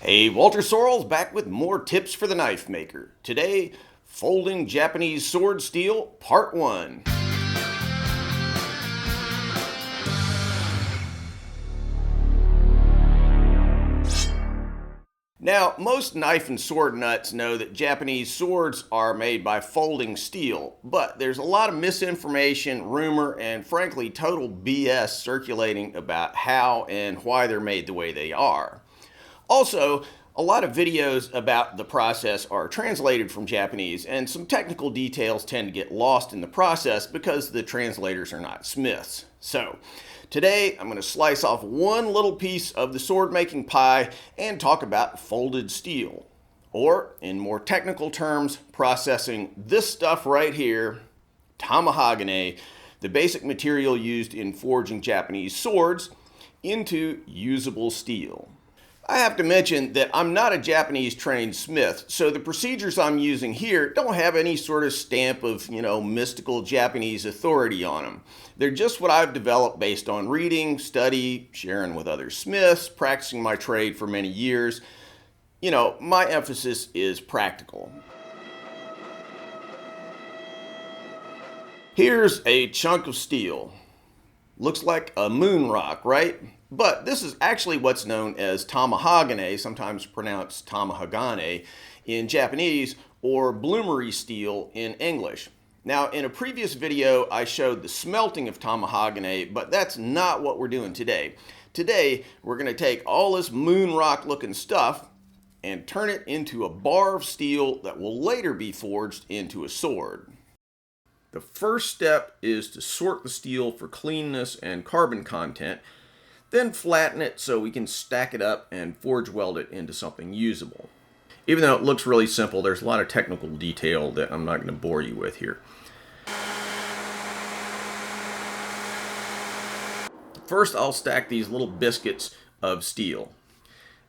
Hey, Walter Sorrells back with more tips for the knife maker. Today, folding Japanese sword steel, part 1. Now, most knife and sword nuts know that Japanese swords are made by folding steel, but there's a lot of misinformation, rumor, and frankly, total BS circulating about how and why they're made the way they are. Also, a lot of videos about the process are translated from Japanese, and some technical details tend to get lost in the process because the translators are not smiths. So, today I'm going to slice off one little piece of the sword making pie and talk about folded steel. Or, in more technical terms, processing this stuff right here, Tamahagane, the basic material used in forging Japanese swords, into usable steel. I have to mention that I'm not a Japanese trained smith, so the procedures I'm using here don't have any sort of stamp of, mystical Japanese authority on them. They're just what I've developed based on reading, study, sharing with other smiths, practicing my trade for many years. My emphasis is practical. Here's a chunk of steel. Looks like a moon rock, right? But this is actually what's known as Tamahagane, sometimes pronounced Tamahagane in Japanese, or bloomery steel in English. Now, in a previous video, I showed the smelting of Tamahagane, but that's not what we're doing today. Today, we're going to take all this moon rock looking stuff and turn it into a bar of steel that will later be forged into a sword. The first step is to sort the steel for cleanness and carbon content, then flatten it so we can stack it up and forge weld it into something usable. Even though it looks really simple, there's a lot of technical detail that I'm not going to bore you with here. First, I'll stack these little biscuits of steel.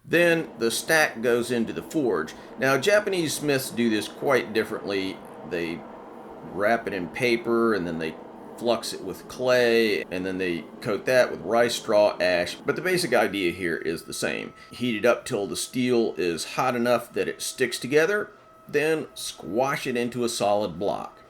Then the stack goes into the forge. Now, Japanese smiths do this quite differently. They wrap it in paper and then they flux it with clay and then they coat that with rice straw ash. But the basic idea here is the same. Heat it up till the steel is hot enough that it sticks together, then squash it into a solid block.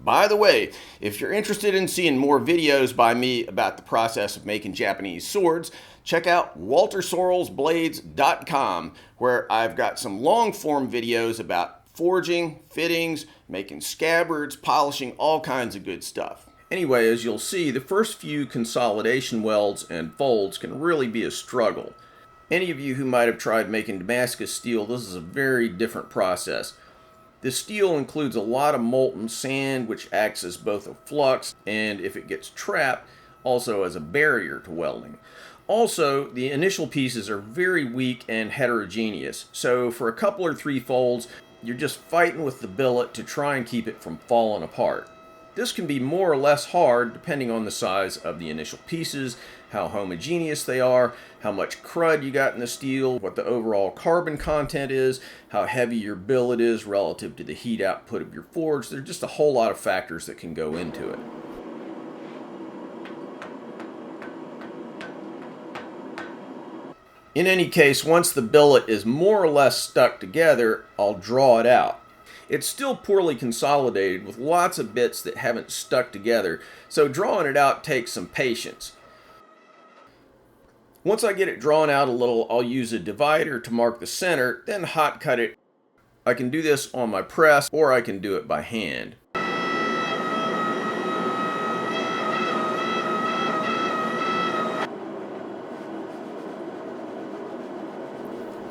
By the way, if you're interested in seeing more videos by me about the process of making Japanese swords, check out waltersorrellsblades.com, where I've got some long-form videos about forging, fittings, making scabbards, polishing, all kinds of good stuff. Anyway, as you'll see, the first few consolidation welds and folds can really be a struggle. Any of you who might have tried making Damascus steel, this is a very different process. The steel includes a lot of molten sand, which acts as both a flux and, if it gets trapped, also as a barrier to welding. Also, the initial pieces are very weak and heterogeneous, so for a couple or three folds, you're just fighting with the billet to try and keep it from falling apart. This can be more or less hard depending on the size of the initial pieces, how homogeneous they are, how much crud you got in the steel, what the overall carbon content is, how heavy your billet is relative to the heat output of your forge. There's just a whole lot of factors that can go into it. In any case, once the billet is more or less stuck together, I'll draw it out. It's still poorly consolidated with lots of bits that haven't stuck together, so drawing it out takes some patience. Once I get it drawn out a little, I'll use a divider to mark the center, then hot cut it. I can do this on my press, or I can do it by hand.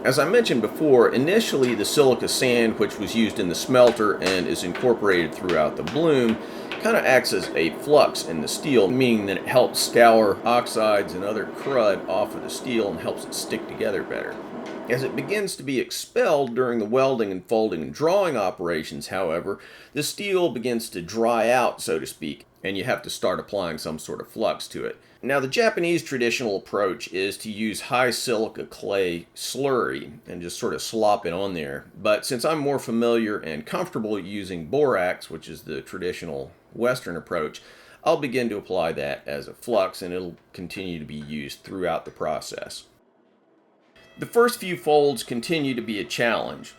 As I mentioned before, initially the silica sand, which was used in the smelter and is incorporated throughout the bloom, kind of acts as a flux in the steel, meaning that it helps scour oxides and other crud off of the steel and helps it stick together better. As it begins to be expelled during the welding and folding and drawing operations, however, the steel begins to dry out, so to speak, and you have to start applying some sort of flux to it. Now, the Japanese traditional approach is to use high silica clay slurry and just sort of slop it on there. But since I'm more familiar and comfortable using borax, which is the traditional Western approach, I'll begin to apply that as a flux, and it'll continue to be used throughout the process. The first few folds continue to be a challenge.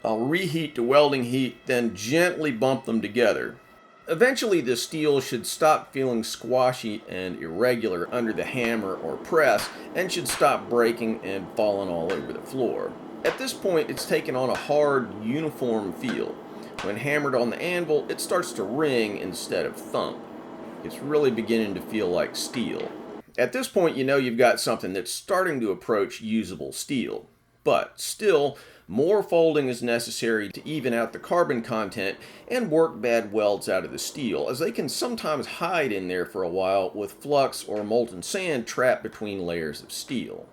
I'll reheat to welding heat, then gently bump them together. Eventually the steel should stop feeling squashy and irregular under the hammer or press and should stop breaking and falling all over the floor. At this point it's taken on a hard, uniform feel. When hammered on the anvil, it starts to ring instead of thump. It's really beginning to feel like steel. At this point you know you've got something that's starting to approach usable steel. But still, more folding is necessary to even out the carbon content and work bad welds out of the steel, as they can sometimes hide in there for a while with flux or molten sand trapped between layers of steel.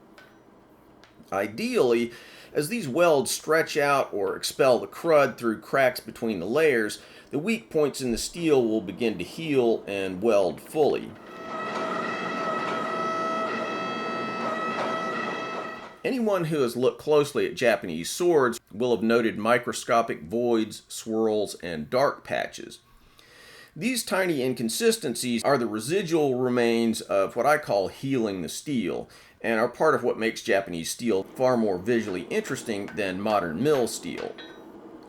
Ideally, as these welds stretch out or expel the crud through cracks between the layers, the weak points in the steel will begin to heal and weld fully. Anyone who has looked closely at Japanese swords will have noted microscopic voids, swirls, and dark patches. These tiny inconsistencies are the residual remains of what I call healing the steel, and are part of what makes Japanese steel far more visually interesting than modern mill steel.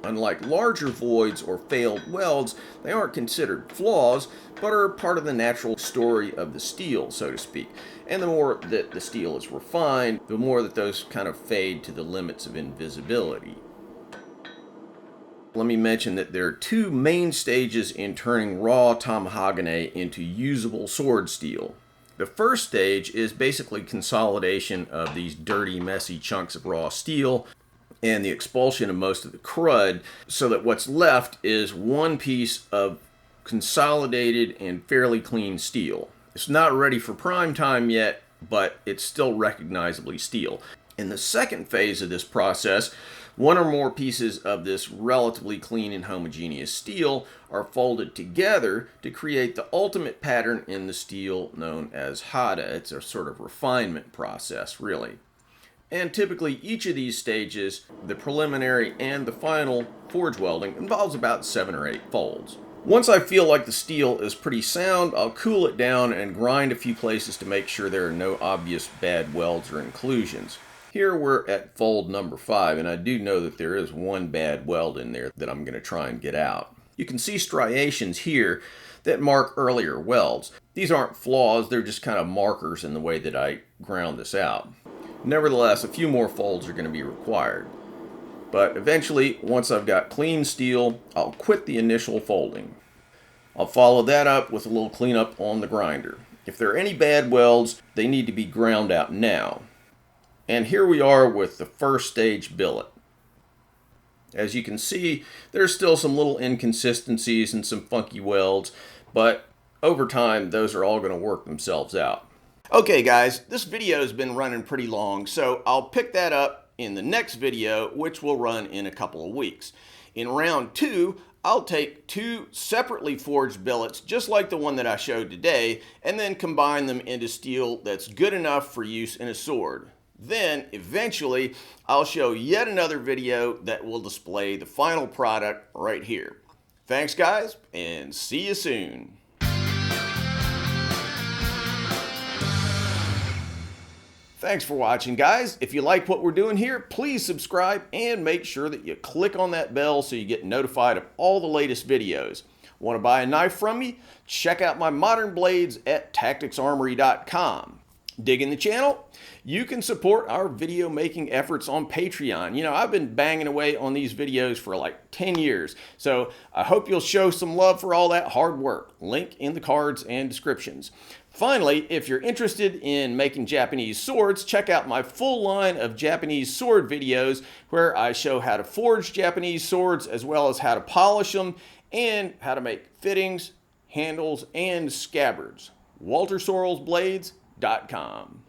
Unlike larger voids or failed welds, they aren't considered flaws, but are part of the natural story of the steel, so to speak. And the more that the steel is refined, the more that those kind of fade to the limits of invisibility. Let me mention that there are two main stages in turning raw Tamahagane into usable sword steel. The first stage is basically consolidation of these dirty, messy chunks of raw steel and the expulsion of most of the crud, so that what's left is one piece of consolidated and fairly clean steel. It's not ready for prime time yet, but it's still recognizably steel. In the second phase of this process, one or more pieces of this relatively clean and homogeneous steel are folded together to create the ultimate pattern in the steel known as hada. It's a sort of refinement process, really. And typically each of these stages, the preliminary and the final forge welding, involves about 7 or 8 folds. Once I feel like the steel is pretty sound, I'll cool it down and grind a few places to make sure there are no obvious bad welds or inclusions. Here we're at fold number 5, and I do know that there is one bad weld in there that I'm going to try and get out. You can see striations here that mark earlier welds. These aren't flaws, they're just kind of markers in the way that I ground this out. Nevertheless, a few more folds are going to be required. But eventually, once I've got clean steel, I'll quit the initial folding. I'll follow that up with a little cleanup on the grinder. If there are any bad welds, they need to be ground out now. And here we are with the first stage billet. As you can see, there's still some little inconsistencies and some funky welds, but over time, those are all going to work themselves out. Okay guys, this video has been running pretty long, so I'll pick that up in the next video, which will run in a couple of weeks. In round 2, I'll take 2 separately forged billets, just like the one that I showed today, and then combine them into steel that's good enough for use in a sword. Then, eventually, I'll show yet another video that will display the final product right here. Thanks guys, and see you soon. Thanks for watching, guys. If you like what we're doing here, please subscribe and make sure that you click on that bell so you get notified of all the latest videos. Want to buy a knife from me? Check out my modern blades at tacticsarmory.com. Digging the channel? You can support our video making efforts on Patreon. You know, I've been banging away on these videos for like 10 years, so I hope you'll show some love for all that hard work. Link in the cards and descriptions. Finally, if you're interested in making Japanese swords, check out my full line of Japanese sword videos where I show how to forge Japanese swords as well as how to polish them and how to make fittings, handles, and scabbards. WalterSorrellsBlades.com.